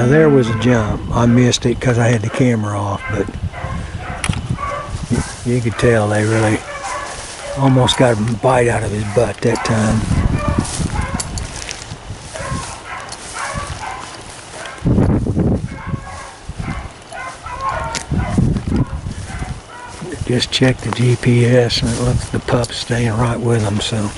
there was a jump. I missed it because I had the camera off, but you could tell they really almost got a bite out of his butt that time. Just checked the GPS and it looks like the pup's staying right with them, so.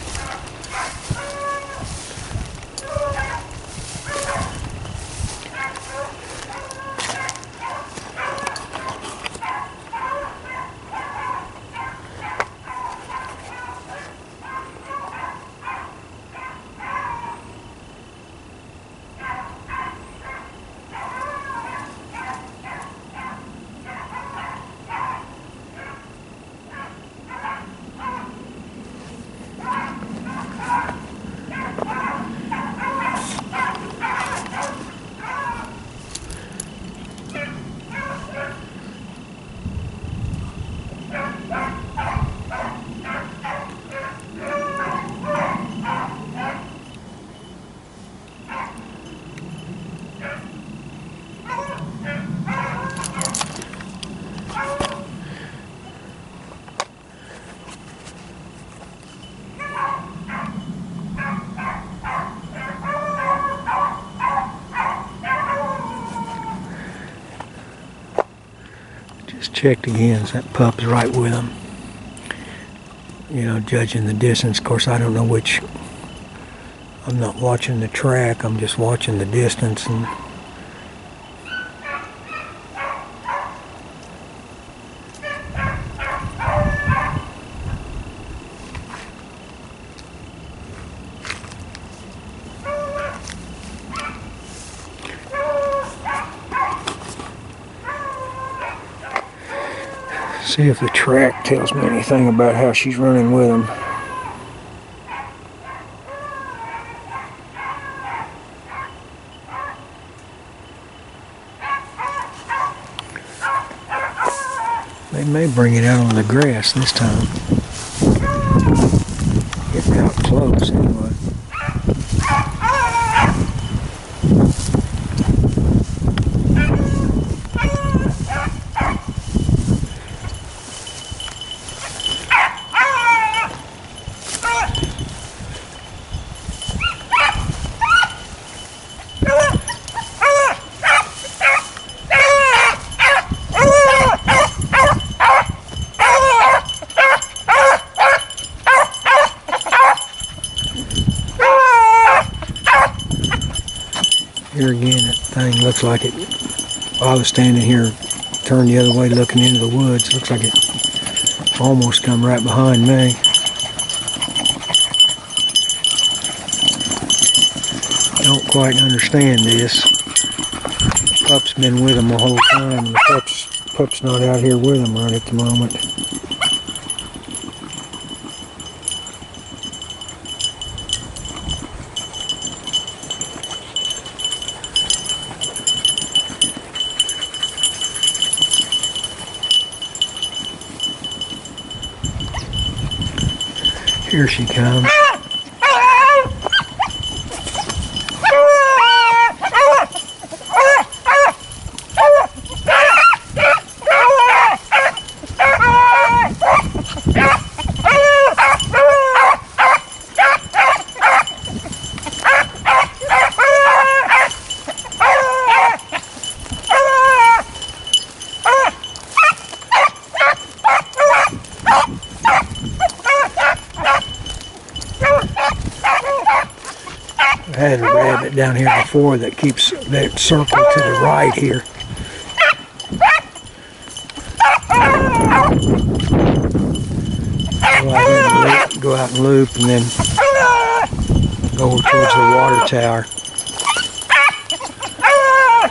Just checked again, so that pup's right with him. You know, judging the distance. Of course, I don't know which. I'm not watching the track, I'm just watching the distance. And see if the track tells me anything about how she's running with him. They may bring it out on the grass this time. Getting out close anyway. Here again, that thing looks like it. I was standing here, turned the other way looking into the woods. Looks like it almost come right behind me. Don't quite understand this. Pup's been with them the whole time. The pup's not out here with them right at the moment. Here she comes. I had a rabbit down here before that keeps that circle to the right here. Go out and loop and then go towards the water tower.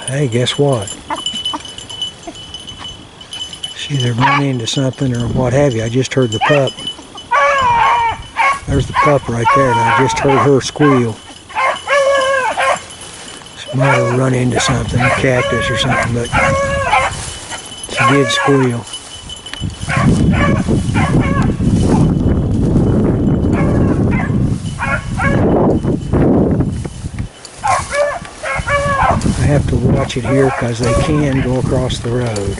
Hey, guess what? She either run into something or what have you. I just heard the pup. There's the pup right there, and I just heard her squeal. She might have run into something, a cactus or something, but she did squeal. I have to watch it here because they can go across the road.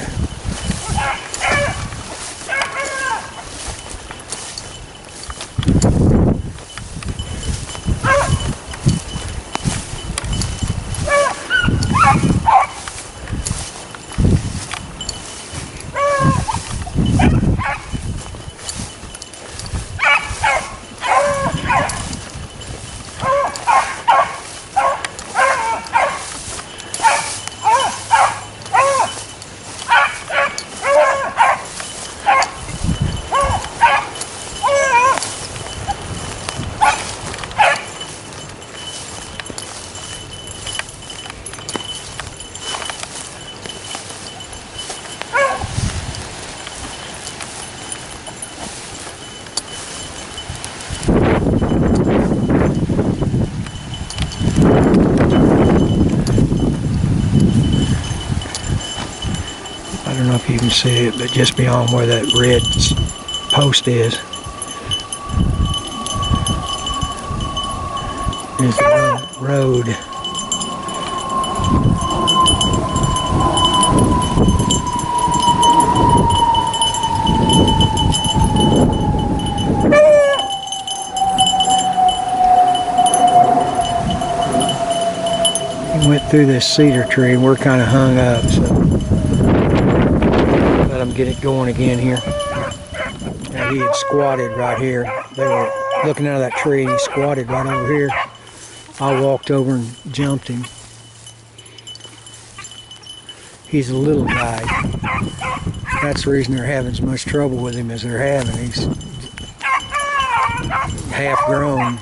I don't know if you can see it, but just beyond where that red post is the road. He went through this cedar tree and we're kind of hung up, so let him get it going again here. Now he had squatted right here. They were looking out of that tree and he squatted right over here. I walked over and jumped him. He's a little guy. That's the reason they're having so much trouble with him as they're having. He's half grown.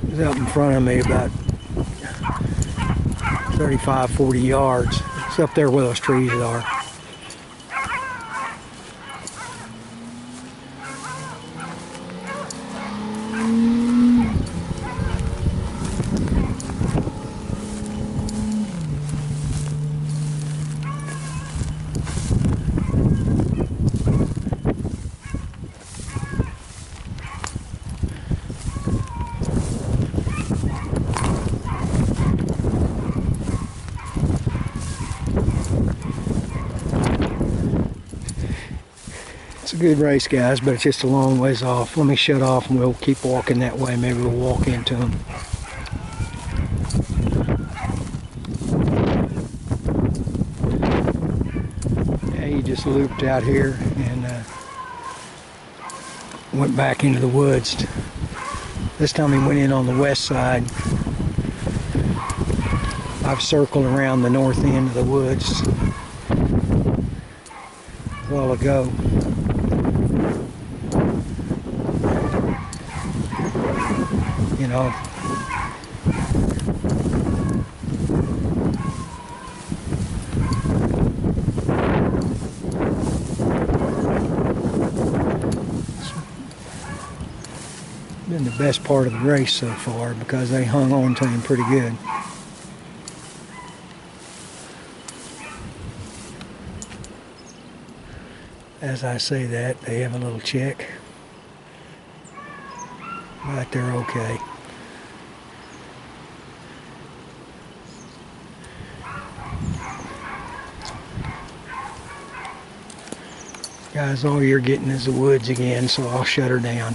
He's up in front of me about 35, 40 yards. It's up there where those trees are. It's a good race, guys, but it's just a long ways off. Let me shut off and we'll keep walking that way. Maybe we'll walk into them. Yeah, he just looped out here and went back into the woods. This time he went in on the west side. I've circled around the north end of the woods a while ago. You know, it's been the best part of the race so far because they hung on to him pretty good. As I say that, they have a little check, but they're okay. Guys, all you're getting is the woods again, so I'll shut her down.